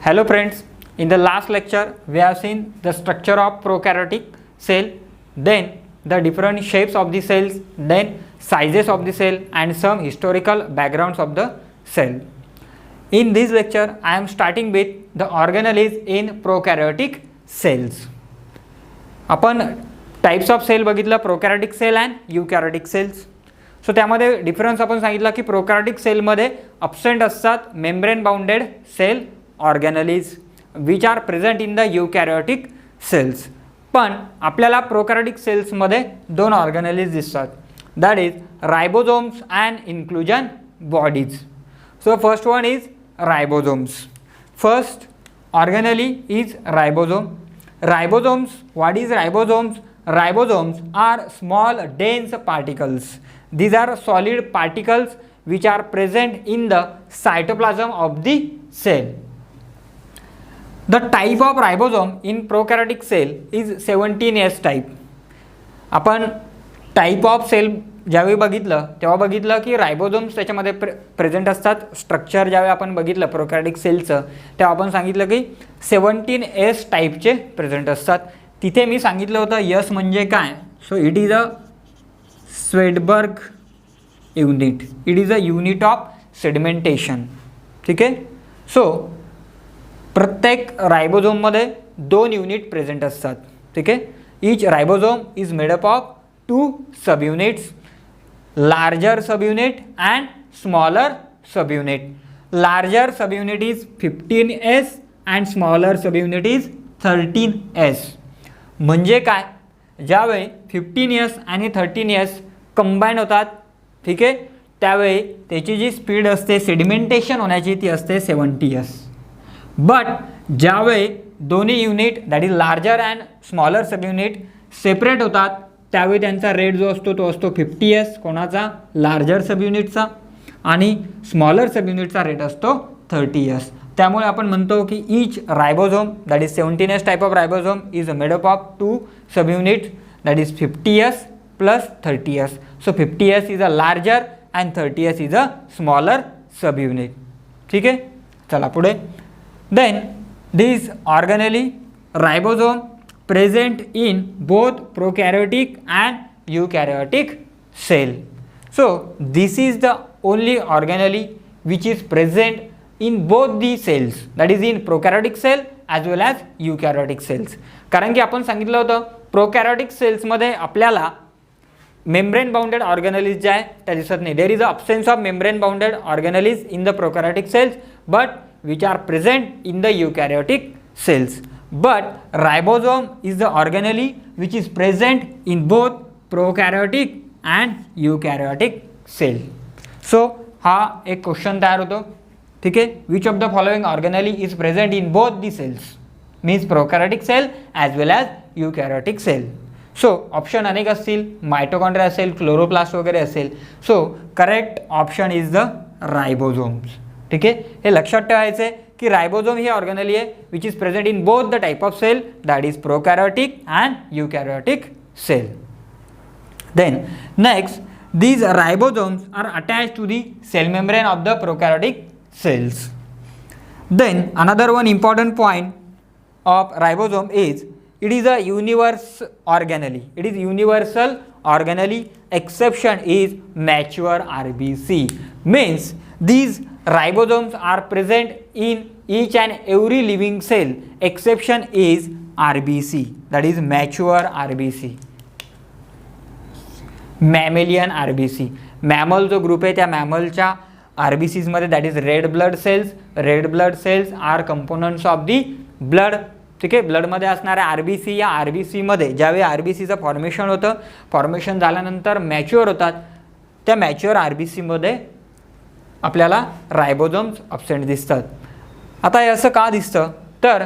Hello friends, in the last lecture we have seen the structure of prokaryotic cell, then the different shapes of the cells, then sizes of the cell and some historical backgrounds of the cell. In this lecture I am starting with the organelles in prokaryotic cells. आपण types of cell बघितलं, prokaryotic cell and eukaryotic cells. So त्यामध्ये difference आपण सांगितला की prokaryotic सेलमध्ये absent असतात membrane bounded cell organelles which are present in the eukaryotic cells. पण आपल्याला प्रोकॅरियोटिक सेल्समध्ये दोन ऑर्गॅनलीज दिसतात, that is ribosomes and inclusion bodies. So first one is ribosomes. First organelle is ribosome. Ribosomes, what is ribosomes? Ribosomes are small dense particles. These are solid particles which are present in the cytoplasm of the cell. The type of ribosome in prokaryotic cell is 17S type. आपण type of sale ज्यावेळी बघितलं तेव्हा बघितलं की ribosomes त्याच्यामध्ये present असतात. Structure ज्यावेळी आपण बघितलं प्रोकॅरियोटिक सेलचं तेव्हा आपण सांगितलं की 17S टाईपचे प्रेझेंट असतात. तिथे मी सांगितलं होतं यस म्हणजे काय. So it is a Svedberg unit. It is a unit of sedimentation. ठीक आहे. सो प्रत्येक रायबोझोममध्ये दोन युनिट प्रेझेंट असतात. ठीक आहे. Each ribosome is made up of 2 subunits, larger subunit and smaller subunit. Larger subunit is 15S and smaller subunit is 13S. म्हणजे काय, ज्यावेळी 15S आणि 13S कंबाईन होतात, ठीक आहे, त्यावेळी त्याची जी स्पीड असते सेडिमेंटेशन होण्याची ती असते 70S. बट ज्यावेळी दोन्ही unit that is larger and smaller subunit separate होतात त्यावेळी त्यांचा रेट जो असतो तो असतो 50S. कोणाचा? लार्जर सबयुनिटचा. आणि स्मॉलर सबयुनिटचा रेट असतो 30S. त्यामुळे आपण म्हणतो की each ribosome that is 17S type of ribosome is made up of 2 subunit that is 50S plus 30S. So 50S is a larger and 30S is a smaller subunit. ठीक आहे. चला पुढे. Then this organelle ribosome present in both prokaryotic and eukaryotic cell. So this is the only organelle which is present in both the cells, that is in prokaryotic cell as well as eukaryotic cells. कारण की आपण सांगितलं होतं प्रोकॅरियोटिक सेल्समध्ये आपल्याला membrane bounded ऑर्गॅनलीज जे आहे त्या दिसत नाही. There is a absence of membrane bounded organelles in the prokaryotic cells but which are present in the eukaryotic cells. But ribosome is the organelle which is present in both prokaryotic and eukaryotic cell. So हा एक question तयार होतो. ठीक आहे. Which of the following organelle is present in both the cells means prokaryotic cell as well as eukaryotic cell. So option अनेक असतील, mitochondria असेल, chloroplast वगैरे असेल. So correct option is the ribosomes. ठीक आहे. हे लक्षात ठेवायचं आहे की रायबोझोम ही ऑर्गॅनली आहे which is present in both the type of cell that is prokaryotic and eukaryotic cell. Then next these ribosomes are attached to the cell membrane of the prokaryotic cells. Then another one important point of ribosome is it is a universal organelle. It is universal organelle. Exception is mature RBC. Means these ribosomes are present in each and every living cell. Exception is RBC, that is mature RBC. Mammalian RBC. Mammal जो group आहे त्या मॅमलच्या RBCमध्ये that is red blood cells. Red blood cells are components of the blood. ठीक आहे. ब्लडमध्ये असणाऱ्या RBC या RBCमध्ये ज्यावेळी RBCचं फॉर्मेशन होतं, फॉर्मेशन झाल्यानंतर मॅच्युअर होतात, त्या मॅच्युअर RBCमध्ये आपल्याला रायबोझोम्स अब्सेंट दिसतात. आता हे असं का दिसतं तर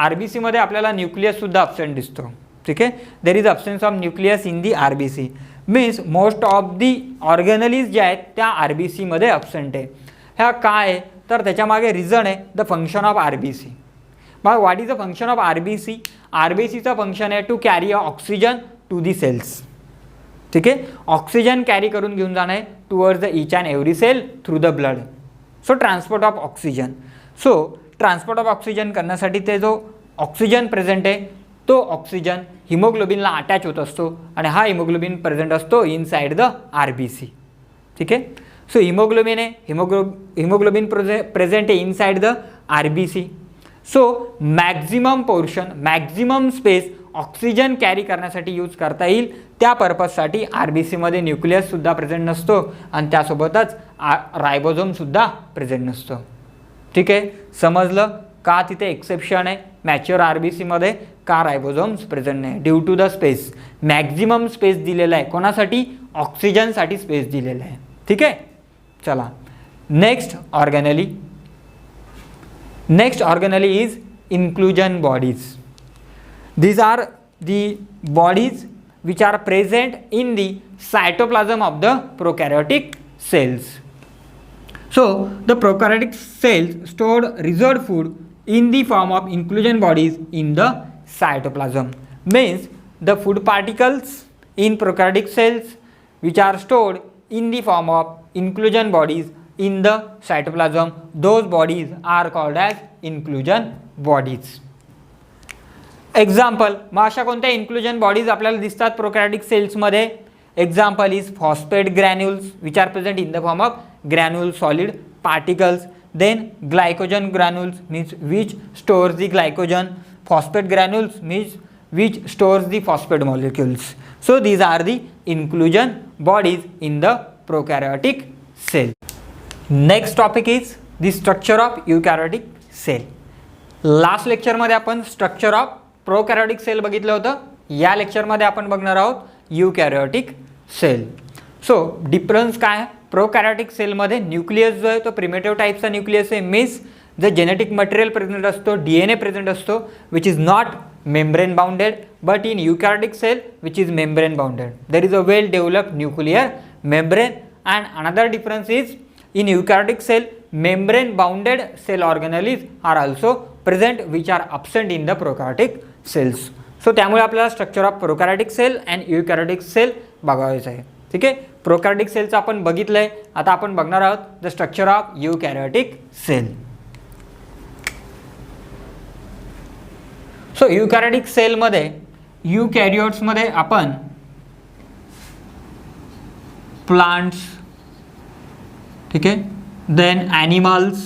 RBCमध्ये आपल्याला न्यूक्लियससुद्धा अब्सेंट दिसतो. ठीक आहे. There is absence of nucleus in the RBC. Means most of the organelles ज्या आहेत त्या RBCमध्ये अब्सेंट आहे. ह्या काय आहे तर त्याच्यामागे रिझन आहे द फंक्शन ऑफ RBC. मग what is the function of RBC? RBCचं फंक्शन आहे to carry oxygen to the cells. ठीक आहे. ऑक्सिजन कॅरी करून घेऊन जाणं आहे towards the each and every cell through the blood. So transport of oxygen. So transport of oxygen करण्यासाठी ते जो ऑक्सिजन प्रेझेंट आहे तो ऑक्सिजन हिमोग्लोबिनला अटॅच होत असतो आणि हा हिमोग्लोबिन प्रेझेंट असतो इनसाइड द RBC. ठीक आहे. सो हिमोग्लोबिन आहे, हिमोग्लोबिन प्रेझेंट आहे inside the RBC. So maximum portion, maximum space oxygen carry करण्यासाठी यूज करता येईल त्या पर्पजसाठी RBCमध्ये न्यूक्लियससुद्धा प्रेझेंट नसतो आणि त्यासोबतच रायबोझोमसुद्धा प्रेझेंट नसतो. ठीक आहे. समजलं का तिथे एक्सेप्शन आहे मॅच्युअर RBCमध्ये का रायबोझोम्स प्रेझेंट नाही? Due to the space. Maximum space दिलेला आहे कोणासाठी? ऑक्सिजनसाठी स्पेस दिलेला आहे. ठीक आहे. चला next organelle is inclusion bodies. These are the bodies which are present in the cytoplasm of the prokaryotic cells. So the prokaryotic cells stored reserved food in the form of inclusion bodies in the cytoplasm. Means the food particles in prokaryotic cells which are stored in the form of inclusion bodies in the cytoplasm, those bodies are called as inclusion bodies. Example, मग अशा कोणत्या inclusion bodies आपल्याला दिसतात prokaryotic सेल्समध्ये? Example is phosphate granules which are present in the form of granule solid particles. Then glycogen granules means which stores the glycogen. Phosphate granules means which stores the phosphate molecules. So these are the inclusion bodies in the prokaryotic cell. Next topic is the structure of eukaryotic cell. Last लेक्चरमध्ये आपण structure of prokaryotic sale बघितलं होतं. या लेक्चरमध्ये आपण बघणार आहोत यूकॅरियोटिक cell. So difference काय आहे? प्रोकॅरियोटिक सेलमध्ये न्यूक्लियस जो आहे तो प्रिमेटिव्ह टाईपचा न्यूक्लियस आहे. मीन्स जे जेनेटिक मटेरियल प्रेझेंट असतो, DNA प्रेझेंट असतो which is not membrane bounded, but in eukaryotic cell which is membrane bounded. There is a well developed nuclear membrane. And another difference is in eukaryotic cell membrane bounded cell organelles are also present which are absent in the prokaryotic cells. So त्यामुळे आपल्याला structure of prokaryotic cell and eukaryotic cell बघायचं आहे. ठीक आहे. प्रोकॅरियोटिक सेलचं आपण बघितलं आहे. आता आपण बघणार आहोत the structure of eukaryotic cell. So eukaryotic सेलमध्ये यूकॅरियोट्समध्ये आपण प्लांट्स, ठीक आहे, then animals,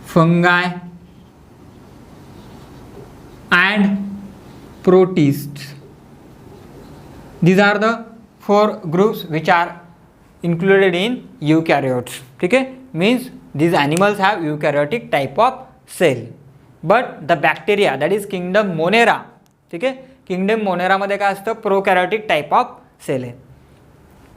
fungi and protist. These are the 4 groups which are included in eukaryotes. ठीक आहे. Means these animals have eukaryotic type of cell, but the bacteria that is kingdom monera, ठीक आहे, kingdom मोनेरामध्ये काय असतं? प्रोकॅरियोटिक type of sale आहे.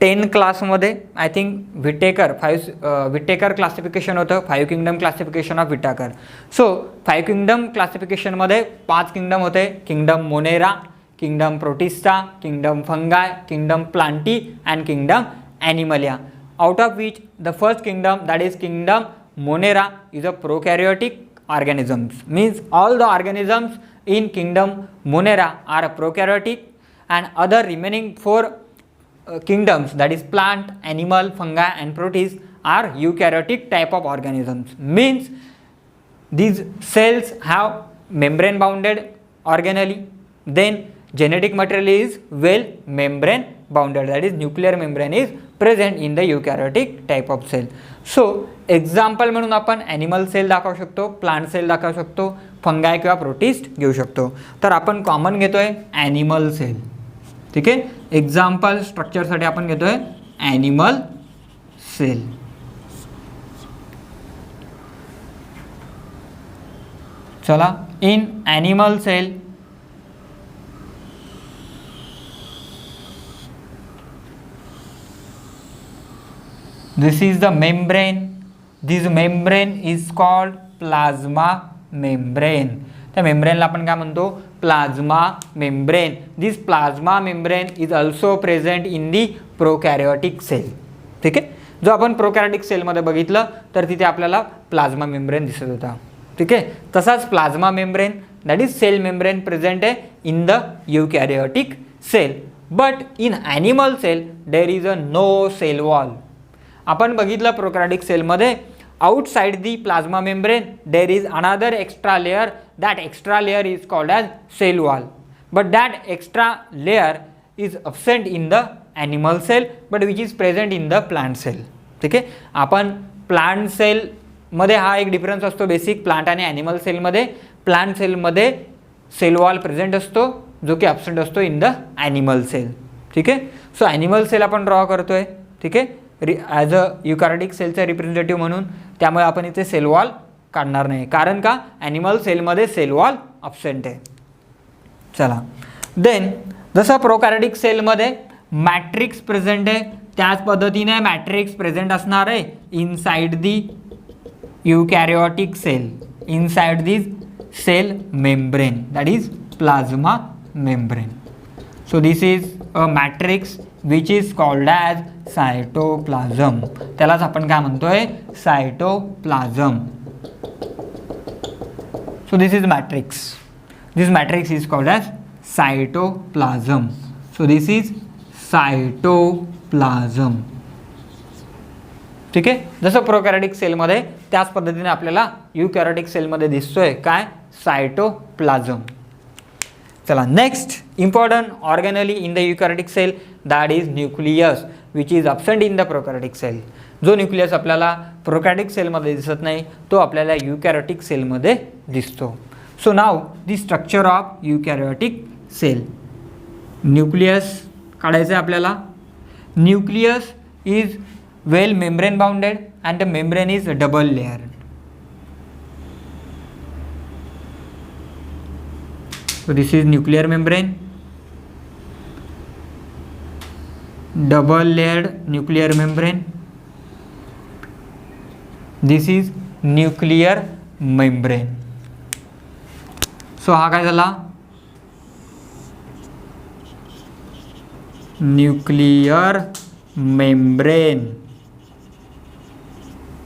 10 क्लासमध्ये I think Vitekar classification होतं, 5 kingdom classification of Whittaker. So 5 kingdom क्लासिफिकेशनमध्ये 5 किंगडम होते. Kingdom monera, kingdom protista, kingdom fungi, kingdom plantae and kingdom animalia. Out of which the first kingdom, that is kingdom Monera, is a prokaryotic organisms. Means all the organisms in kingdom Monera are prokaryotic, and other remaining 4 kingdoms, that is plant, animal, fungi and protists, are eukaryotic type of organisms. Means these cells have membrane bounded organelle, then genetic material is well membrane bounded, that is nuclear membrane is present in the eukaryotic type of cell. So example म्हणून आपण animal sale दाखवू शकतो, plant sale दाखवू शकतो, फंगाय किंवा protist घेऊ शकतो. तर आपण कॉमन घेतोय ॲनिमल सेल. ठीक आहे. एक्झाम्पल स्ट्रक्चरसाठी आपण घेतोय ॲनिमल सेल. चला, in animal cell this is the membrane. This membrane is called plasma membrane. त्या मेम्ब्रेनला आपण काय म्हणतो? Plasma membrane. This plasma membrane is also present in the prokaryotic cell. ठीक आहे. जो आपण प्रोकॅरियोटिक सेलमध्ये बघितलं तर तिथे आपल्याला प्लाझ्मा मेम्ब्रेन दिसत होता. ठीक आहे. तसाच plasma membrane, that is cell membrane, present आहे in the eukaryotic cell. But in animal cell there is a no cell wall. आपण बघितलं प्रोकॅरियोटिक सेलमध्ये outside the plasma membrane there is another extra layer. That extra layer is called as cell wall, but that extra layer is absent in the animal cell but which is present in the plant cell. ठीक आहे, आपण plant sale मध्ये हा एक difference असतो basic plant आणि animal सेलमध्ये. Plant सेलमध्ये सेल वॉल प्रेझेंट असतो जो की ॲब्सेंट असतो इन द ॲनिमल सेल. ठीक आहे, सो ॲनिमल सेल आपण ड्रॉ करतोय. ठीक आहे, ॲज अ युकॅरियोटिक सेलचा रिप्रेझेंटेटिव्ह म्हणून. त्यामुळे आपण इथे सेल वॉल काढणार नाही, कारण का ॲनिमल सेलमध्ये सेल वॉल ॲब्सेंट आहे. चला, देन जसं प्रोकॅरियोटिक सेलमध्ये मॅट्रिक्स प्रेझेंट आहे त्याच पद्धतीने मॅट्रिक्स प्रेझेंट असणार आहे inside the eukaryotic cell, inside this cell membrane, that is plasma membrane. So this is a matrix which is called as cytoplasm. त्यालाच आपण काय म्हणतोय, cytoplasm. So this is matrix. This matrix is called as cytoplasm. So this is cytoplasm. ठीक आहे, जसं प्रोकॅरियोटिक सेलमध्ये त्याच पद्धतीने आपल्याला युकॅरियोटिक सेलमध्ये दिसतोय काय, सायटोप्लाझम. चला, next important organelle in the eukaryotic cell that is nucleus which is absent in the prokaryotic cell. जो न्यूक्लियस आपल्याला प्रोकॅरियोटिक सेलमध्ये दिसत नाही तो आपल्याला युकॅरियोटिक सेलमध्ये दिसतो. So now the structure of eukaryotic cell. Nucleus काढायचं आहे आपल्याला. Nucleus is well membrane bounded and the membrane is double layered. So this is nuclear membrane, double layered nuclear membrane. This is nuclear membrane. So हा काय झाला, nuclear membrane.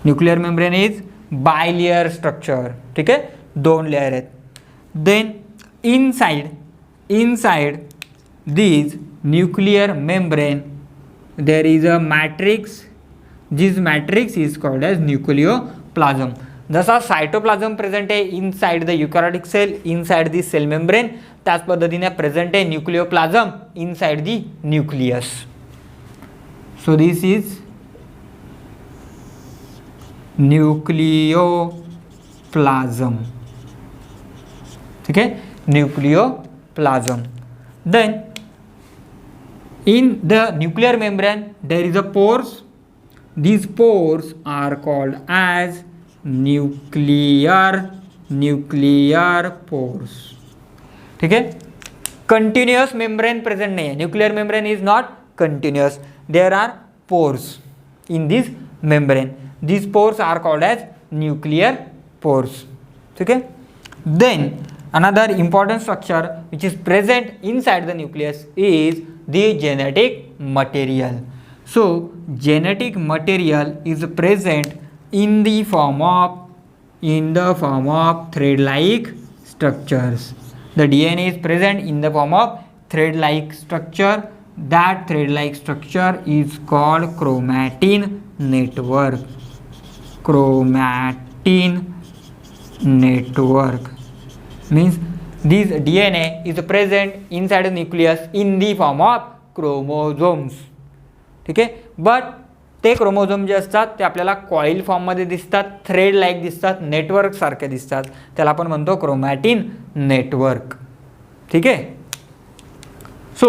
Nuclear membrane is bilayer structure. ठीक आहे, दोन layer आहेत. Then inside this nuclear membrane there is a matrix. This matrix is called as nucleoplasm. जसा cytoplasm present आहे inside the eukaryotic cell, inside the cell membrane, त्याच पद्धतीने present आहे nucleoplasm inside the nucleus. So this is nucleoplasm. ठीक आहे, nucleoplasm. Then in the nuclear membrane there is a pores. These pores are called as nuclear pores. ठीक आहे, continuous membrane present नाही आहे. Nuclear membrane is not continuous. There are pores in this membrane. These pores are called as nuclear pores. Okay. Then another important structure which is present inside the nucleus is the genetic material. So genetic material is present in the form of thread-like structures. The DNA is present in the form of thread-like structure. That thread-like structure is called chromatin network. Chromatin network means this DNA is present inside the nucleus in the form of chromosomes. ठीक आहे, but ते chromosome जे असतात ते आपल्याला coil फॉर्ममध्ये दिसतात, thread like दिसतात, नेटवर्क सारखे दिसतात. त्याला आपण म्हणतो क्रोमॅटिन नेटवर्क. ठीक आहे. So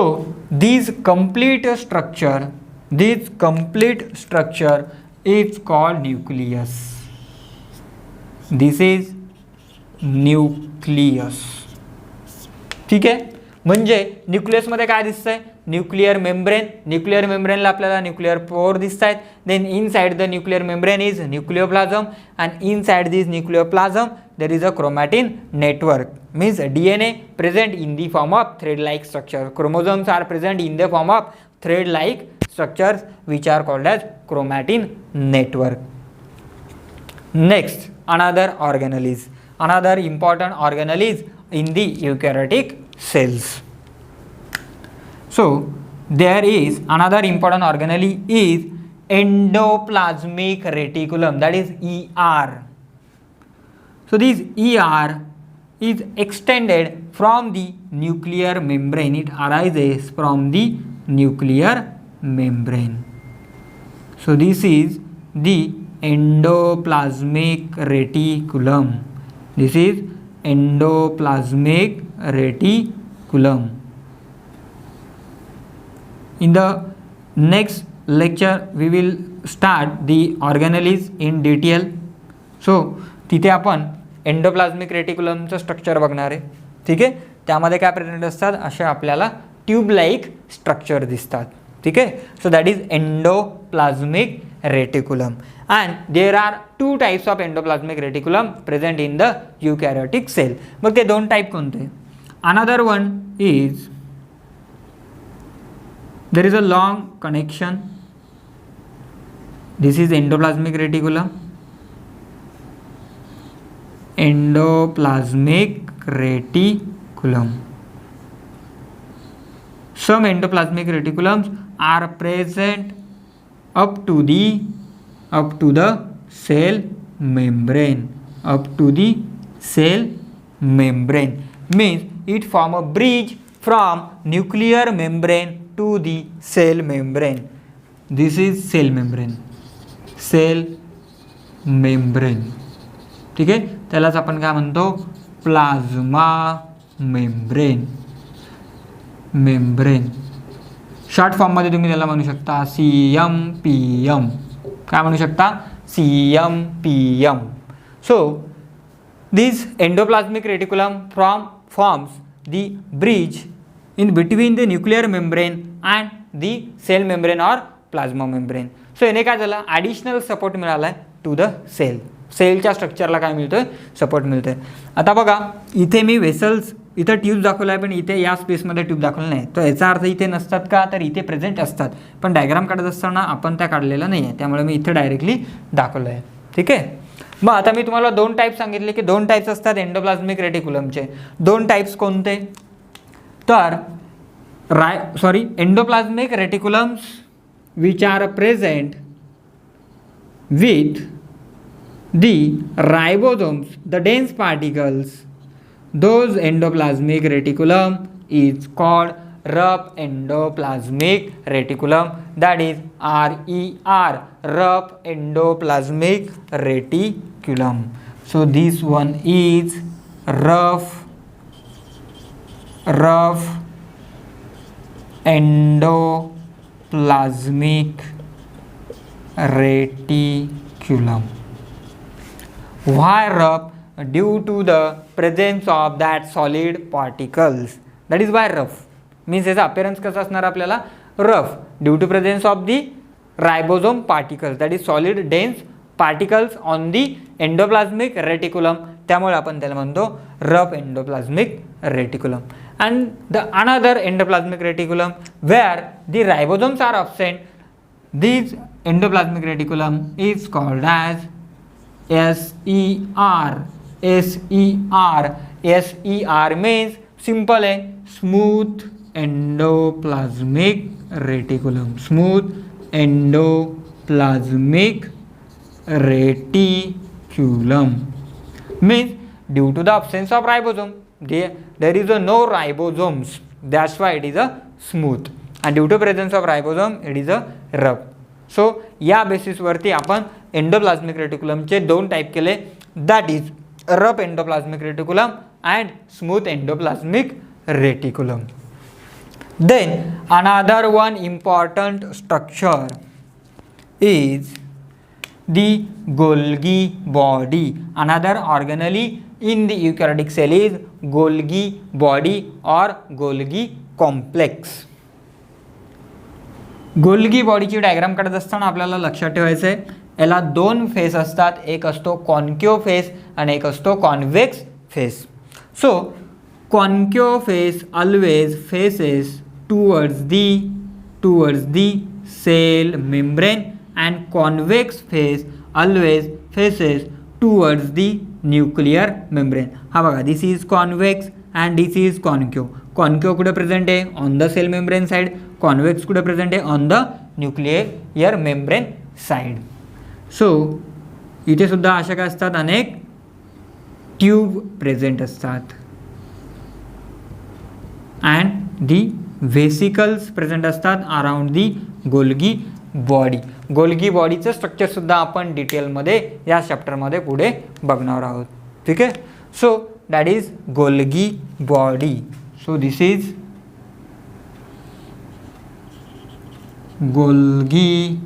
this complete structure is called nucleus. This is nucleus. ठीक आहे, म्हणजे न्यूक्लियसमध्ये काय दिसतंय, न्यूक्लियर मेम्ब्रेन. न्यूक्लियर मेम्ब्रेनला आपल्याला न्यूक्लियर पोर दिसत आहेत. Then inside the nuclear membrane is nucleoplasm and inside this nucleoplasm there is a chromatin network, means DNA present in the form of thread like structure. Chromosomes are present in the form of thread like structures which are called as chromatin network. Next, another important organelle is in the eukaryotic cells. So there is another important organelle is endoplasmic reticulum, that is ER. So this ER is extended from the nuclear membrane. It arises from the nuclear membrane. So this is the endoplasmic reticulum. This is endoplasmic reticulum. In the next lecture we will start the organelles in detail. So तिथे आपण endoplasmic रेटिक्युलमचं structure बघणार आहे. ठीक आहे, त्यामध्ये काय present असतात, असे आपल्याला ट्यूब लाईक स्ट्रक्चर दिसतात. ठीक आहे, so that is endoplasmic reticulum and there are 2 types of endoplasmic reticulum present in the eukaryotic cell. मग ते 2 टाइप कोणते? Another one is there is a long connection. This is endoplasmic reticulum. Endoplasmic reticulum. Some endoplasmic reticulums are present up to the cell membrane. Up to the cell membrane means it form a bridge from nuclear membrane to the cell membrane. This is cell membrane. Cell membrane. ठीक आहे, त्यालाच आपण काय म्हणतो, plasma membrane. Membrane short फॉर्ममध्ये तुम्ही त्याला म्हणू शकता CMPM. काय म्हणू शकता, CMPM. So this endoplasmic reticulum forms the bridge in between the nuclear membrane and the cell membrane or plasma membrane. So याने काय झालं, ॲडिशनल सपोर्ट मिळाला आहे टू द सेल. सेलच्या स्ट्रक्चरला काय मिळतोय, सपोर्ट मिळतोय. आता बघा इथे मी वेसल्स, इथं ट्यूब दाखवला आहे पण इथे या स्पेसमध्ये ट्यूब दाखवलं नाही. तर याचा अर्थ इथे नसतात का, तर इथे प्रेझेंट असतात, पण डायग्राम काढत असताना आपण त्या काढलेला नाही आहे, त्यामुळे मी इथे डायरेक्टली दाखवलं आहे. ठीक आहे, मग आता मी तुम्हाला 2 टाईप सांगितले की 2 टाईप्स असतात एंडोप्लाझ्मिक रेटिक्युलमचे. 2 टाईप्स कोणते, तर endoplasmic reticulums which are present with the ribosomes, the dense particles, those endoplasmic reticulum is called rough endoplasmic reticulum, that is RER, rough endoplasmic reticulum. So this one is rough endoplasmic reticulum. Why rough? Due to the presence of that solid particles. That is why rough. Means याचा appearance कसा असणार आपल्याला, rough, due to presence of the ribosome particles, that is solid dense particles on the endoplasmic reticulum. त्यामुळे आपण त्याला म्हणतो rough endoplasmic reticulum. And the another endoplasmic reticulum where the ribosomes are absent, this endoplasmic reticulum is called as SER. SER means simple है, smooth endoplasmic reticulum. Smooth endoplasmic reticulum means due to the absence of ribosome, there is no ribosomes, that's why it is a smooth, and due to presence of ribosome it is a rough. So या basis वरती आपण endoplasmic रेटिक्युलमचे 2 type केले, that is rough endoplasmic reticulum and smooth endoplasmic reticulum. Then another one important structure is the Golgi body. Another organelle in the eukaryotic cell is Golgi body or Golgi complex. Golgi बॉडीची diagram काढत असताना आपल्याला लक्षात ठेवायचं आहे, याला 2 face असतात, एक असतो कॉन्केव फेस आणि एक असतो convex face. So concave face always faces towards the cell membrane and convex face always faces towards the nuclear membrane. हा बघा, this is convex and this is concave. Concave कुठे present आहे, on the cell membrane side. Convex कुठे present आहे, on the nuclear membrane side. So इथे सुद्धा अशा काय असतात, अनेक ट्यूब प्रेझेंट असतात. अँड दी व्हेसिकल्स प्रेझेंट असतात around the Golgi body. Golgi बॉडीचं स्ट्रक्चरसुद्धा आपण डिटेलमध्ये या चॅप्टरमध्ये पुढे बघणार आहोत. ठीक आहे. So that is Golgi body. So this is Golgi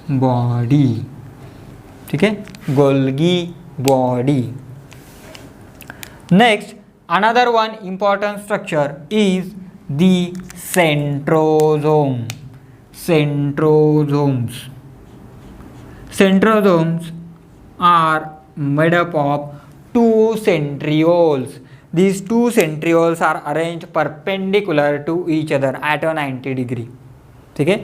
body. ठीक आहे, Golgi body. Next, another one important structure is the centrosome. Centrosomes. Centrosomes are made up of two centrioles. These two centrioles are arranged perpendicular to each other at a 90 degree. ठीक है,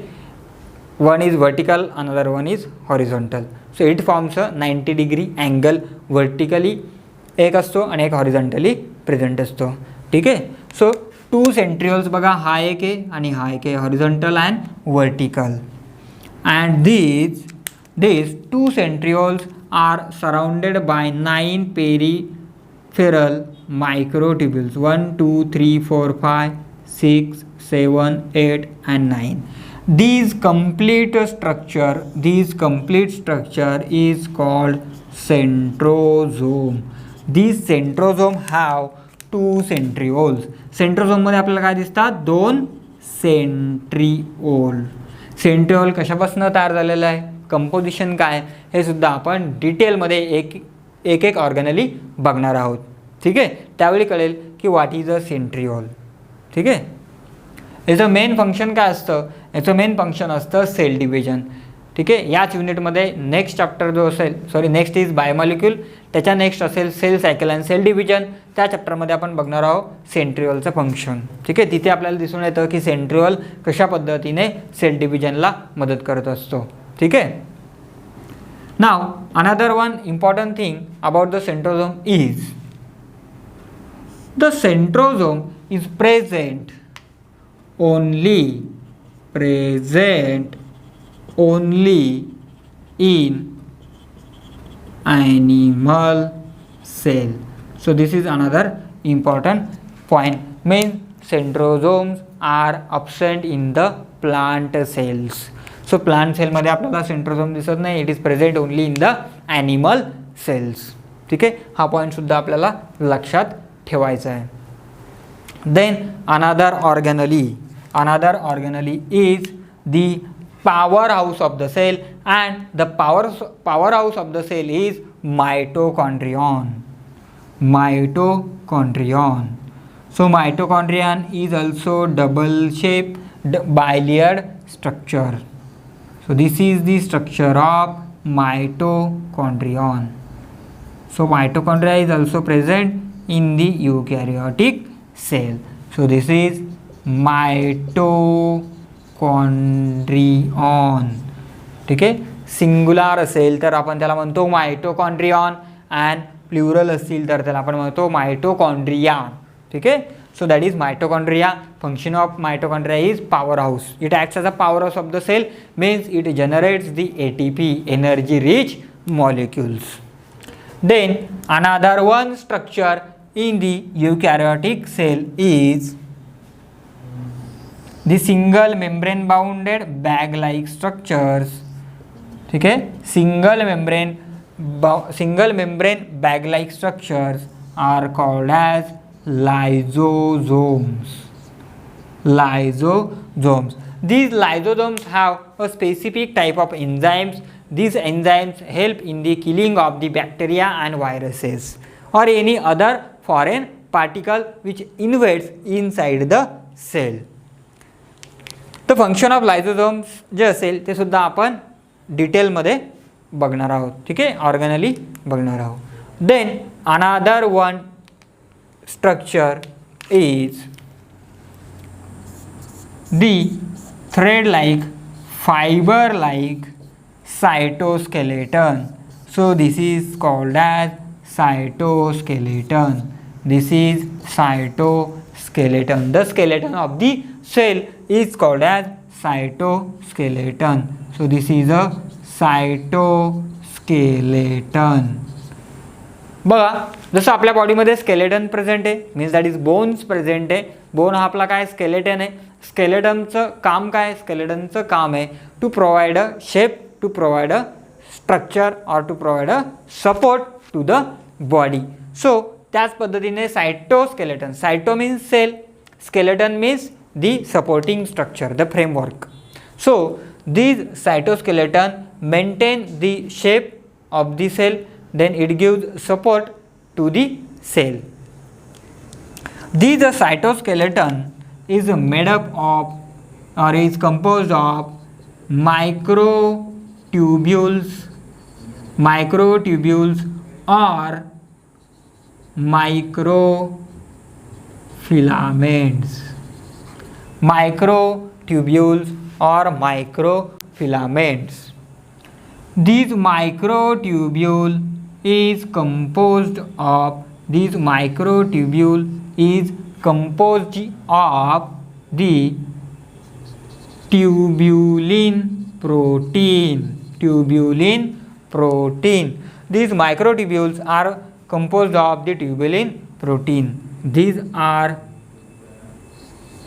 one is vertical, another one is horizontal. So it forms a 90 degree angle vertically एक असतो आणि एक horizontally present असतो. ठीक आहे. So to centrioles बघा, हा एक आहे आणि हा एक आहे, horizontal and vertical. And these two centrioles are surrounded by 9 peripheral microtubules. 1 2 3 4 5 6 7 8 and 9. This complete structure is called centrosome. These centrosome have two centrioles. Centrosome मध्ये आपल्याला काय दिसतात, दोन सेंट्रिओल. सेंट्रिओल कशापासून तयार झालेलं आहे, कंपोजिशन काय, हे सुद्धा आपण डिटेलमध्ये एक ऑर्गॅनली बघणार आहोत. ठीक आहे. त्यावेळी कळेल की व्हॉट इज अ सेंट्रिओल. ठीक आहे. याचं मेन फंक्शन काय असतं, याचं मेन फंक्शन असतं सेल डिव्हिजन. ठीक आहे. याच युनिटमध्ये नेक्स्ट चॅप्टर जो असेल, नेक्स्ट इज बायोमॉलिक्यूल, त्याच्या नेक्स्ट असेल cell cycle and cell division. त्या चॅप्टरमध्ये आपण बघणार आहोत सेंट्रिओलचं फंक्शन. ठीक आहे. तिथे आपल्याला दिसून येतं की सेंट्रिओल कशा पद्धतीने सेल डिव्हिजनला मदत करत असतो. ठीक आहे. नाव another one important thing about the centrosome is the centrosome is present only in animal cell. So this is another important point. Means centrosomes are absent in the plant cells. So plant cell मध्ये आपल्याला centrosome दिसत नाही. It is present only in the animal cells. ठीक आहे. हा point सुद्धा आपल्याला लक्षात ठेवायचा आहे. Then another organelle is the powerhouse of the cell, and the powerhouse of the cell is mitochondrion. So mitochondrion is also double shaped bilayered structure. So this is the structure of mitochondrion. So mitochondria is also present in the eukaryotic cell. So this is मायटोकॉन्ड्रियन. ठीक आहे. Singular असेल तर आपण त्याला म्हणतो मायटोकॉन्ड्रियन, and plural असतील तर त्याला आपण म्हणतो मायटोकॉन्ड्रिया. ठीक आहे. So that is mitochondria. Function of mitochondria is power house. It acts as a power house of the cell. Means it generates the ATP, energy rich molecules. Then another one structure in the eukaryotic cell is the single membrane bounded bag like structures. ठीक है. single membrane bag like structures are called as lysosomes. These lysosomes have a specific type of enzymes. These enzymes help in the killing of the bacteria and viruses or any other foreign particle which invades inside the cell. The function of lysosomes जे असेल ते सुद्धा आपण डिटेलमध्ये बघणार आहोत. ठीक आहे. ऑर्गॅनली बघणार आहोत. Then another one structure is the thread like fibre like cytoskeleton. So this is called as cytoskeleton. This is cytoskeleton. The skeleton of the cell is called as cytoskeleton. So this is a cytoskeleton. बघा, जसं आपल्या बॉडीमध्ये skeleton present आहे, means that is bones present आहे. Bone हा आपला काय skeleton आहे. स्केलेटनचं काम काय, स्केलेटनचं काम आहे to provide a shape, to provide a structure और to provide a support to the body. So त्याच पद्धतीने cytoskeleton, cyto means cell, skeleton means the supporting structure, the framework. So these cytoskeleton maintain the shape of the cell, then it gives support to the cell. This cytoskeleton is made up of or is composed of microtubules or microfilaments. Microtubules or microfilaments. This microtubule is composed of the tubulin protein. These microtubules are composed of the tubulin protein. These are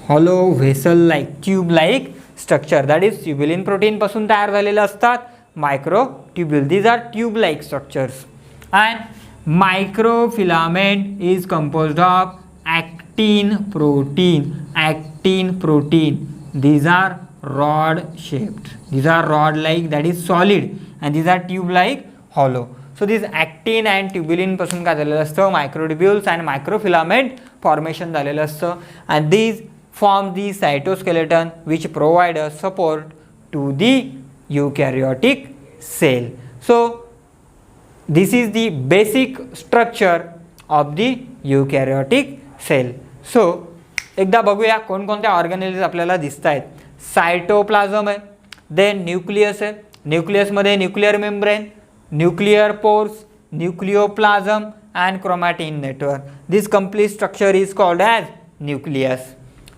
hollow vessel like, tube like structure, that is tubulin protein पासून तयार झालेले असतात microtubule. These are tube like structures. And microfilament is composed of actin protein. These are rod shaped, these are rod like, that is solid, and these are tube like hollow. So this actin and tubulin पासून काय झालेलं असतं, microtubules and microfilament formation झालेलं असतं, and these form the cytoskeleton which provide a support to the eukaryotic cell. So this is the basic structure of the eukaryotic cell. So एकदा बघूया कोणकोणत्या ऑर्गॅनेल्स आपल्याला दिसत आहेत. सायटोप्लाझम आहे, देन न्यूक्लियस आहे, न्यूक्लियसमध्ये nuclear membrane, nuclear pores, nucleoplasm and chromatin network. This complete structure is called as nucleus.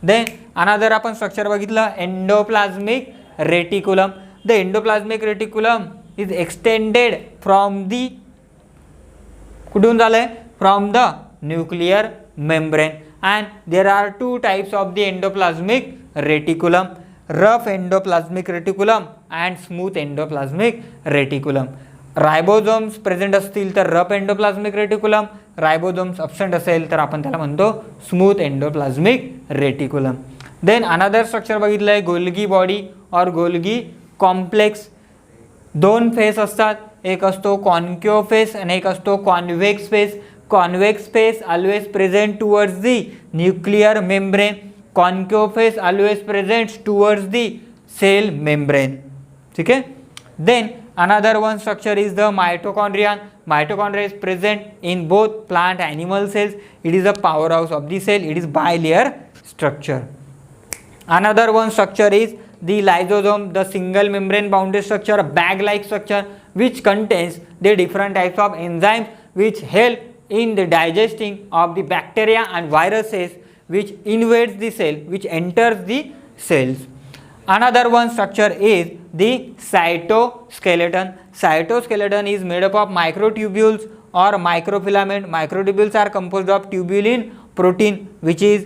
Then another आपण structure बघितलं endoplasmic reticulum. The endoplasmic reticulum is extended from the कुठून झालंय, from the nuclear membrane, and there are two types of the endoplasmic reticulum, rough endoplasmic reticulum and smooth endoplasmic reticulum. Ribosomes present असतील तर rough endoplasmic reticulum, ribosomes absent असेल तर आपण त्याला म्हणतो smooth endoplasmic reticulum. Then another structure बघितलं आहे Golgi body और गोल्गी कॉम्प्लेक्स. दोन फेस असतात, एक असतो कॉन्केव फेस आणि एक असतो convex face. Convex face always present towards the nuclear membrane, concave face always present towards the cell membrane. ठीक आहे. Then another one structure is the mitochondria. Mitochondria is present in both plant and animal cells. It is a powerhouse of the cell. It is bilayer structure. Another one structure is the lysosome, the single membrane bounded structure, bag like structure which contains the different types of enzymes which help in the digesting of the bacteria and viruses which invades the cell, which enters the cells. Another one structure is the cytoskeleton. Cytoskeleton is made up of microtubules or microfilament. Microtubules are composed of tubulin protein which is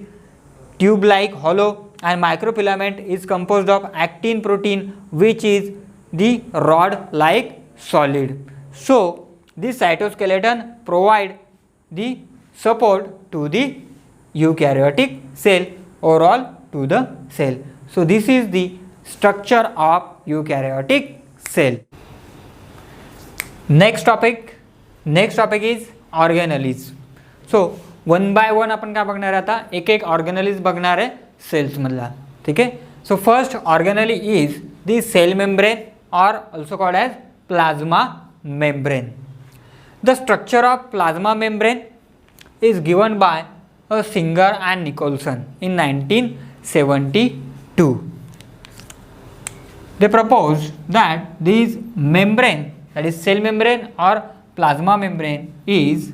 tube like hollow, and microfilament is composed of actin protein which is the rod like solid. So this cytoskeleton provide the support to the eukaryotic cell, overall to the cell. So this is the structure of eukaryotic cell. Next topic is organelles. So one by one आपण काय बघणार आहे आता, एक एक organelles बघणार आहे cells मधला. ठीक आहे. So first organelle is the cell membrane or also called as plasma membrane. The structure of plasma membrane is given by a Singer and Nicholson in 1972. They proposed that this membrane, that is cell membrane or plasma membrane, is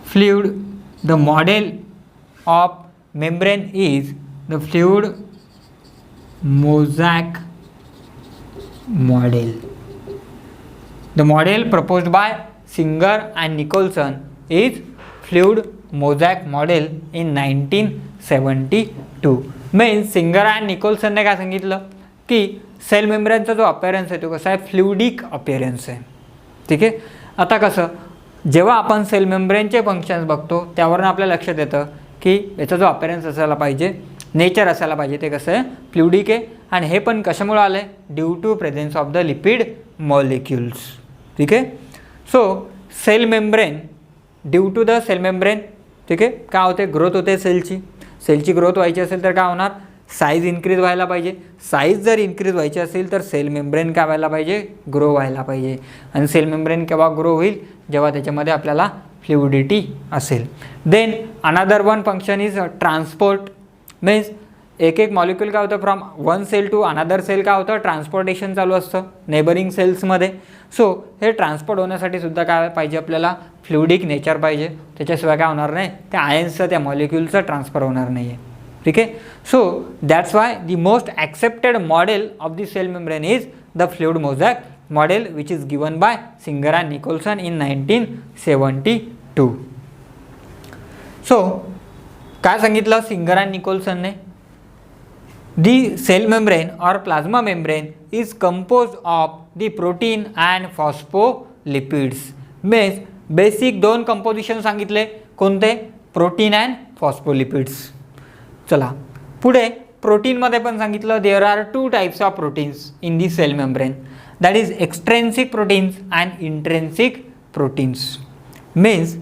fluid. The model of membrane is the fluid mosaic model. The model proposed by Singer and Nicholson is fluid mosaic model in 1972. Means Singer and निकोल्सनने काय सांगितलं की sale मेम्ब्रेनचा जो appearance आहे तो कसा आहे, fluidic appearance आहे. ठीक आहे. आता कसं जेव्हा आपण सेल मेम्ब्रेनचे फंक्शन्स बघतो त्यावरून आपल्याला लक्षात येतं की याचा जो अपिअरन्स असायला पाहिजे, नेचर असायला पाहिजे ते कसं आहे, फ्लुइडिक आहे. आणि हे पण कशामुळे आलं आहे, due to presence of the lipid molecules. ठीक आहे. So cell membrane, due to the cell membrane, ठीक आहे, काय होते, ग्रोथ होते सेलची ग्रोथ व्हायची असेल तर काय होणार, साईज इन्क्रीज व्हायला पाहिजे. साईज जर इन्क्रीज व्हायची असेल तर सेल मेम्ब्रेन काय व्हायला पाहिजे, ग्रो व्हायला पाहिजे. आणि सेल मेम्ब्रेन केव्हा ग्रो होईल, जेव्हा त्याच्यामध्ये आपल्याला फ्लुइडिटी असेल. Then another one function is transport. Means एक मॉलिक्यूल काय होतं, from one cell to another cell काय होतं, ट्रान्सपोर्टेशन चालू असतं नेबरिंग सेल्समध्ये. सो हे ट्रान्सपोर्ट होण्यासाठी सुद्धा काय पाहिजे आपल्याला, फ्लुइडिक नेचर पाहिजे. त्याच्याशिवाय काय होणार नाही, त्या आयन्सचं त्या मॉलिक्यूलचं ट्रान्सफर होणार नाही आहे. ठीक आहे. So that's why the most accepted model of the cell membrane is the fluid mosaic model which is given by Singer and Nicolson in 1972. So काय सांगितलं सिंगर अँड निकोल्सनने, The cell membrane or plasma membrane is composed of the protein and phospholipids. Means basic दोन composition सांगितले, कोणते, protein and phospholipids. चला पुढे प्रोटीनमध्ये पण सांगितलं, there are two types of proteins in the cell membrane, that is extrinsic proteins and intrinsic proteins. Means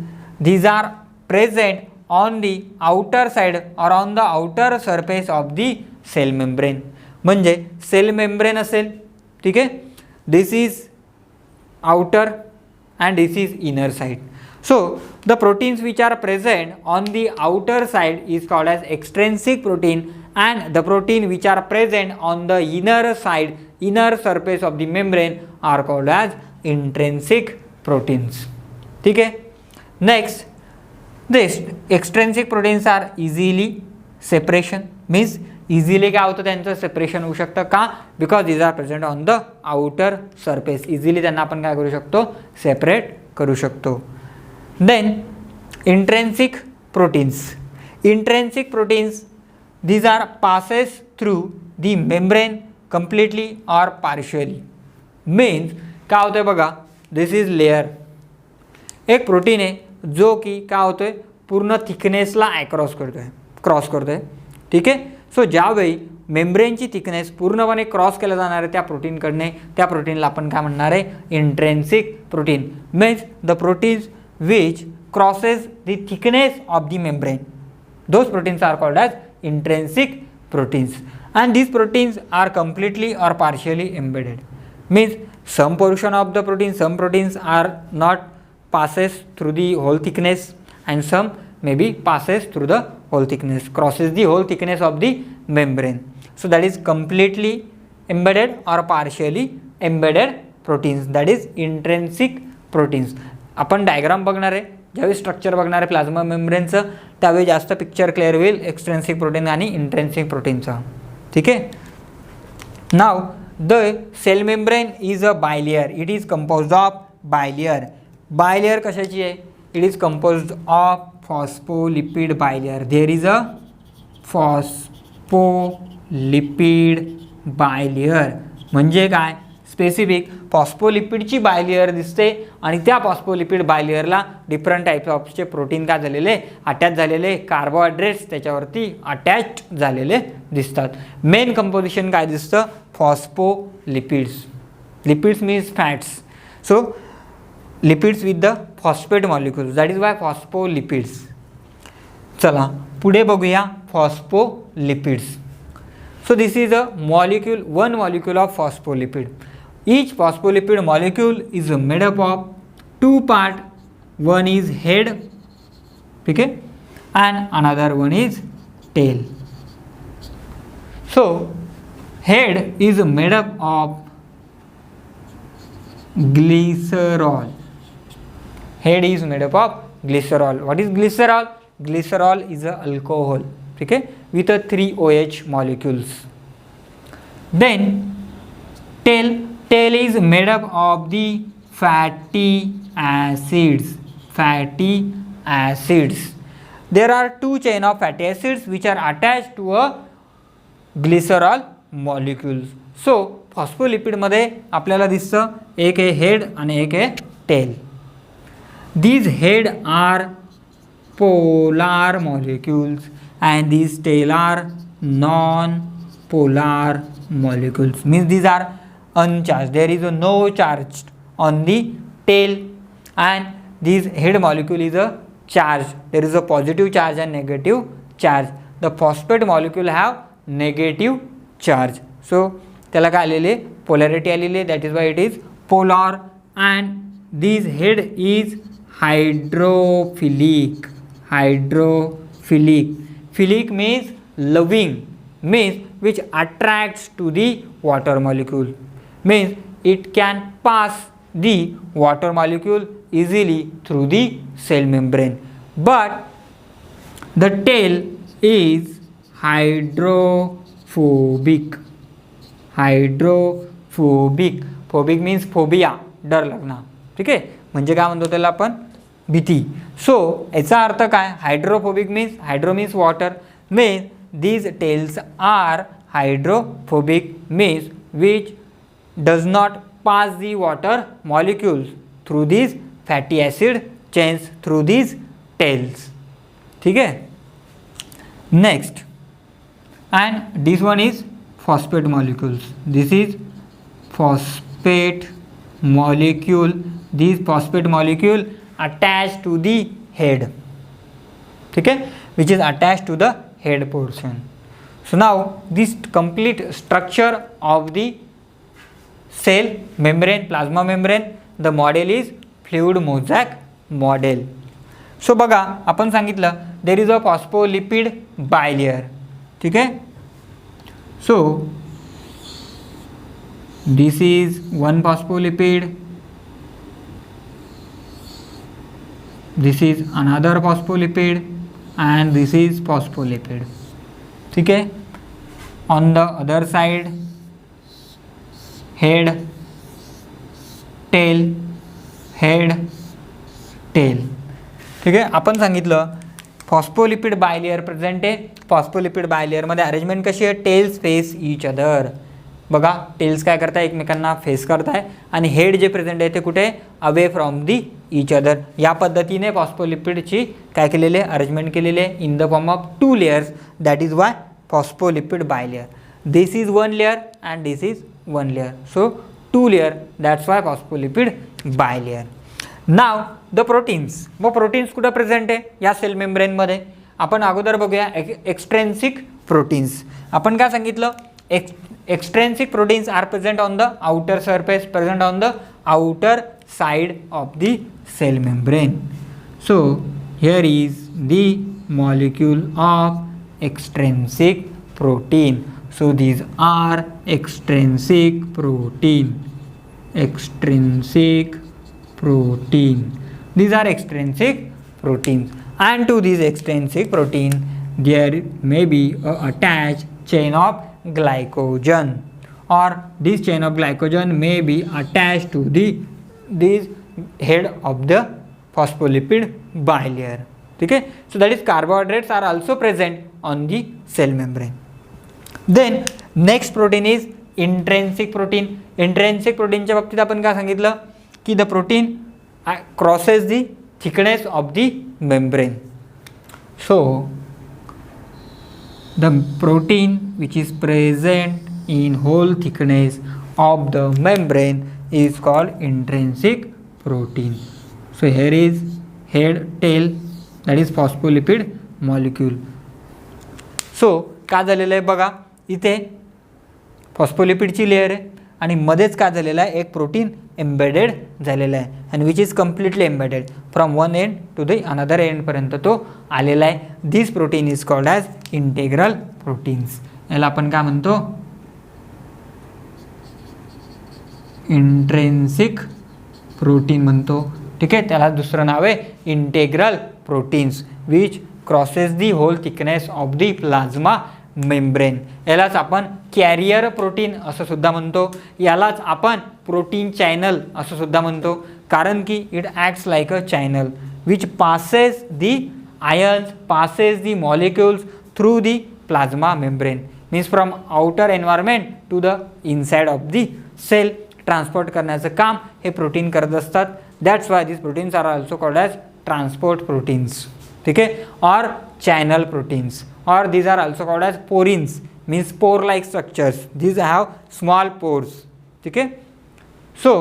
these are present on the outer side or on the outer surface of the cell membrane. म्हणजे cell membrane असेल, ठीक आहे, this is outer and this is inner side. So the proteins which are present on the outer side is called as extrinsic protein, and the protein which are present on the inner side, inner surface of the membrane are called as intrinsic proteins. ठीक है. Next, this extrinsic proteins are easily separation, means easily काय होतं त्यांचं separation होऊ शकतं का, because these are present on the outer surface. Easily त्यांना आपण काय करू शकतो, सेपरेट करू शकतो. Then intrinsic proteins. Intrinsic proteins these are passes through the membrane completely or partially. Means काय होतं बघा, दिस इज लेअर, एक प्रोटीन आहे जो की काय होतोय पूर्ण थिकनेसला क्रॉस करतोय. ठीक आहे. सो ज्यावेळी मेम्ब्रेनची थिकनेस पूर्णपणे क्रॉस केला जाणार आहे त्या प्रोटीनकडने, त्या प्रोटीनला आपण काय म्हणणार आहे, intrinsic protein. Means the proteins which crosses the thickness of the membrane, those proteins are called as intrinsic proteins. And these proteins are completely or partially embedded. Means some portion of the protein, some proteins are not passes through the whole thickness and some maybe passes through the whole thickness, crosses the whole thickness of the membrane. So that is completely embedded or partially embedded proteins, that is intrinsic proteins. आपण diagram बघणार आहे, ज्यावेळी structure बघणार आहे plasma मेम्ब्रेनचं त्यावेळी जास्त picture clear होईल एक्सट्रिन्सिक protein आणि इंट्रिन्सिक प्रोटीनचं. ठीक आहे. Now the cell membrane is a bilayer, it is composed of bilayer. Bilayer कशाची आहे, it is composed of phospholipid bilayer. There is a phospholipid bilayer. म्हणजे काय, स्पेसिफिक फॉस्फोलिपिडची बायलेयर दिसते आणि त्या फॉस्फोलिपिड बायलेयरला डिफरंट टाईप्स ऑफचे प्रोटीन काय झालेले, अटॅच झालेले, कार्बोहायड्रेट्स त्याच्यावरती अटॅच्ड झालेले दिसतात. मेन कंपोजिशन काय दिसतं, phospholipids. Lipids means fats. So lipids with the phosphate molecules, that is why phospholipids. चला पुढे बघूया phospholipids. So this is a molecule, one molecule of phospholipid. Each phospholipid molecule is made up of two part, one is head, ठीक आहे, and another one is tail. So head is made up of glycerol. Head is made up of glycerol. What is glycerol? Glycerol is a alcohol, ठीक है, with a 3 OH molecules. Then tail tail is made up of the fatty acids. Fatty acids. There are two chain of fatty acids which are attached to a glycerol molecules. So phospholipid मध्ये आपल्याला दिसतं एक आहे head आणि एक आहे tail. These head are polar molecules and these tail are non-polar molecules. Means these are uncharged. There is no charge on the tail and this head molecule is a charge. There is a positive charge and negative charge. The phosphate molecule have negative charge. So त्याला काय आलेले polarity आलेले, that is why it is polar. And this head is hydrophilic. Hydrophilic. Philic means loving, means which attracts to the water molecule, means it can pass the water molecule easily through the cell membrane. But the tail is hydrophobic. Hydrophobic. Phobic means phobia, डर लगना. ठीक आहे, म्हणजे काय म्हणतो त्याला आपण भीती. So याचा अर्थ काय, hydrophobic means, hydro means water, means these tails are hydrophobic, means which does not pass the water molecules through these fatty acid chains through these tails. ठीक है. Next, and this one is phosphate molecules. This is phosphate molecule. This phosphate molecule attached to the head. ठीक है, which is attached to the head portion. So now this complete structure of the cell membrane, plasma membrane, the model is fluid mosaic model. So बघा आपण सांगितलं there is a phospholipid bilayer. ठीक आहे. So this is one phospholipid, this is another phospholipid and this is phospholipid. ठीक है. On the other side head, tail, head, tail. ठीक आहे. आपण सांगितलं फॉस्फोलिपिड बायलेयर प्रेझेंट आहे. फॉस्फोलिपिड बायलेयरमध्ये अरेंजमेंट कशी आहे, टेल्स फेस ईच अदर. बघा टेल्स काय करताय, एकमेकांना फेस करताय आणि हेड जे प्रेझेंट आहे ते कुठे, away from the each other. या पद्धतीने फॉस्फोलिपिडची काय केलेले, अरेंजमेंट केलेले in the form of two layers. That is why phospholipid bilayer. This is one layer and this is one layer. So two layer, that's why phospholipid bilayer. Now the proteins. मग proteins कुठं present आहे या sale मेम्ब्रेनमध्ये, आपण अगोदर बघूया एक्स्ट्रेन्सिक proteins. आपण काय सांगितलं, extrinsic proteins are present on the outer surface, present on the outer side of the cell membrane. So here is the molecule of extrinsic protein. So these are extrinsic protein. Extrinsic protein. These are extrinsic proteins. And to these extrinsic protein there may be a attached chain of glycogen, or this chain of glycogen may be attached to this head of the phospholipid bilayer. ठीक है. So that is carbohydrates are also present on the cell membrane. Then next protein is intrinsic protein. Intrinsic protein च्या बाबतीत आपण काय सांगितलं की the protein crosses the thickness of the membrane. So the protein which is present in whole thickness of the membrane is called intrinsic protein. So here is head, tail, that is phospholipid molecule. So काय झालेलं आहे बघा, इथे फॉस्फोलिपिडची layer आहे आणि मध्येच काय झालेलं आहे, एक प्रोटीन एम्बेडेड झालेला आहे आणि which is completely embedded from one end to the another एंडपर्यंत तो आलेला आहे. This protein is called as integral proteins. याला आपण काय म्हणतो, इंट्रेन्सिक प्रोटीन म्हणतो. ठीक आहे. त्याला दुसरं नाव आहे integral proteins which crosses the whole thickness of the plasma membrane. यालाच आपण कॅरियर प्रोटीन असं सुद्धा म्हणतो, यालाच आपण प्रोटीन चॅनल असं सुद्धा म्हणतो, कारण की it acts like a channel which passes the ions, passes the molecules through the plasma membrane, means from outer environment to the inside of the cell. Transport करण्याचं काम हे प्रोटीन करत असतात. That's why this proteins are also called as transport proteins. ठीक आहे, और channel proteins, और these are also called as porins, means pore like structures. These have small pores. ठीक है, so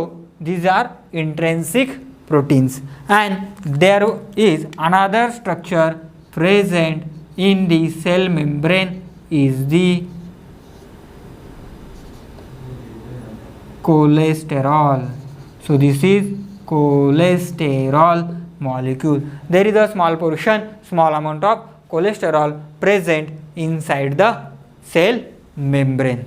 these are intrinsic proteins, and there is another structure present in the cell membrane is the cholesterol. So this is cholesterol molecule. There is a small portion, small amount of cholesterol present inside the cell membrane.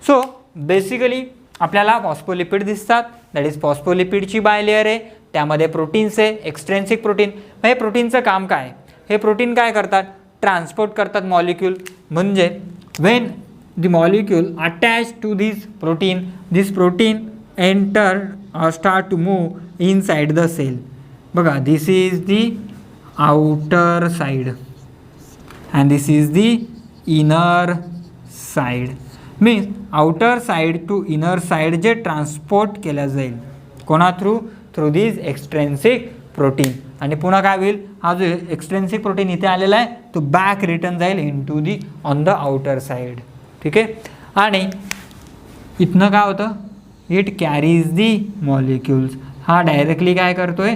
So basically आपल्याला phospholipid दिसतात, that is फॉस्फोलिपिडची बायलेअर आहे, त्यामध्ये proteins आहे, एक्सट्रेन्सिक protein. हे प्रोटीनचं काम काय? हे protein काय करतात? ट्रान्सपोर्ट करतात मॉलिक्यूल. म्हणजे when the molecule attach to this protein enter or start to move inside the cell. बघा, this is the outer side and this is the inner side. Means outer side to inner side जे transport केलं जाईल कोणा through दिस एक्सट्रेन्सिक protein. आणि पुन्हा काय होईल? हा जो एक्सट्रेन्सिक प्रोटीन इथे आलेला आहे तो बॅक रिटर्न जाईल into the on the outer side. ठीक आहे, आणि इथनं काय होतं? It carries the molecules. हा डायरेक्टली काय करतोय?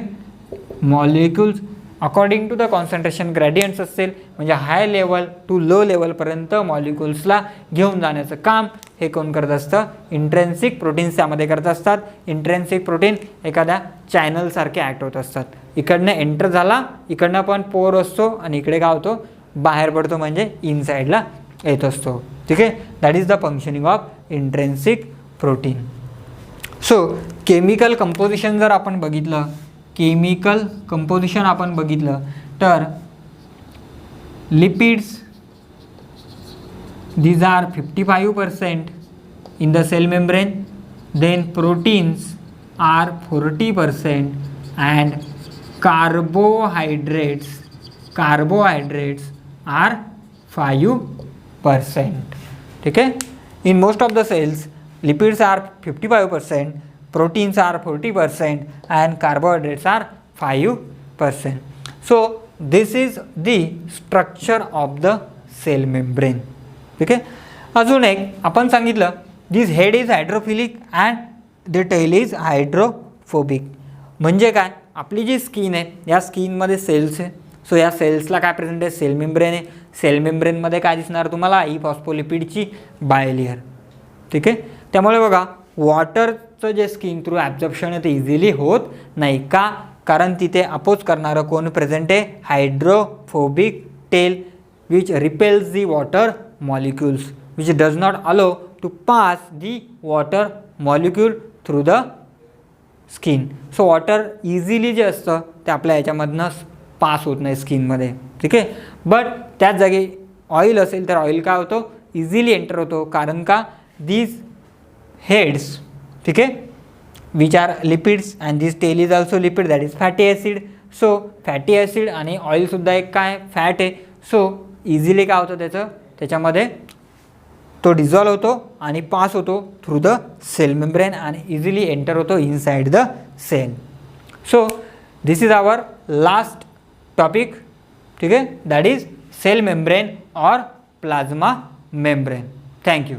Molecules according to the concentration gradients असेल, म्हणजे हाय लेवल टू लो लेवलपर्यंत मॉलिक्युल्सला घेऊन जाण्याचं काम हे कोण करत असतं? इंट्रेन्सिक प्रोटीन्स त्यामध्ये करत असतात. इंट्रेन्सिक प्रोटीन एखाद्या चॅनलसारखे ॲक्ट होत असतात. इकडनं एंटर झाला, इकडनं पण पोर असतो आणि इकडे काय होतो? बाहेर पडतो, म्हणजे इनसाईडला येत असतो. ठीक आहे, that is the functioning of intrinsic protein. So chemical composition जर आपण बघितलं, केमिकल कंपोजिशन आपण बघितलं तर lipids these are 55% in the cell membrane, then proteins are 40% and carbohydrates are 5%. ठीक है, in most of the cells lipids are 55%, proteins are 40% and carbohydrates are 5%. So this is the structure of the cell membrane. ठीक आहे, अजून एक आपण सांगितलं this head is hydrophilic and the tail is hydrophobic. म्हणजे काय? आपली जी स्किन आहे या स्किनमध्ये सेल्स आहे. सो या सेल्सला काय प्रेझेंट आहे? सेल मेम्ब्रेन आहे. सेल मेम्ब्रेनमध्ये काय दिसणार तुम्हाला? ही फॉस्फोलिपिडची बायलेअर. ठीक आहे, त्यामुळे बघा वॉटरचं जे स्किन थ्रू ॲब्झॉर्प्शन आहे ते इझिली होत नाही. का? कारण तिथे अपोज करणारं कोण प्रेझेंट आहे? Hydrophobic tail which repels the water molecules, which does not allow to pass the water molecule through the skin. So water easily जे असतं ते आपल्या याच्यामधनं पास होत नाही स्किनमध्ये. ठीक आहे, बट त्याच जागी ऑइल असेल तर ऑइल काय होतो? इझिली एंटर होतो. कारण का? these heads, ठीक आहे, which are lipids and this tail is also lipid, that is fatty acid. so fatty acid आणि ऑइलसुद्धा एक काय? फॅट आहे. सो इझिली काय होतं त्याच्यामध्ये तो डिझॉल्व होतो आणि पास होतो थ्रू द सेल मेम्ब्रेन आणि इझिली एंटर होतो inside the cell. So this is our last topic. ठीक आहे, दॅट इज सेल मेम्ब्रेन और प्लाज्मा मेम्ब्रेन. थँक्यू.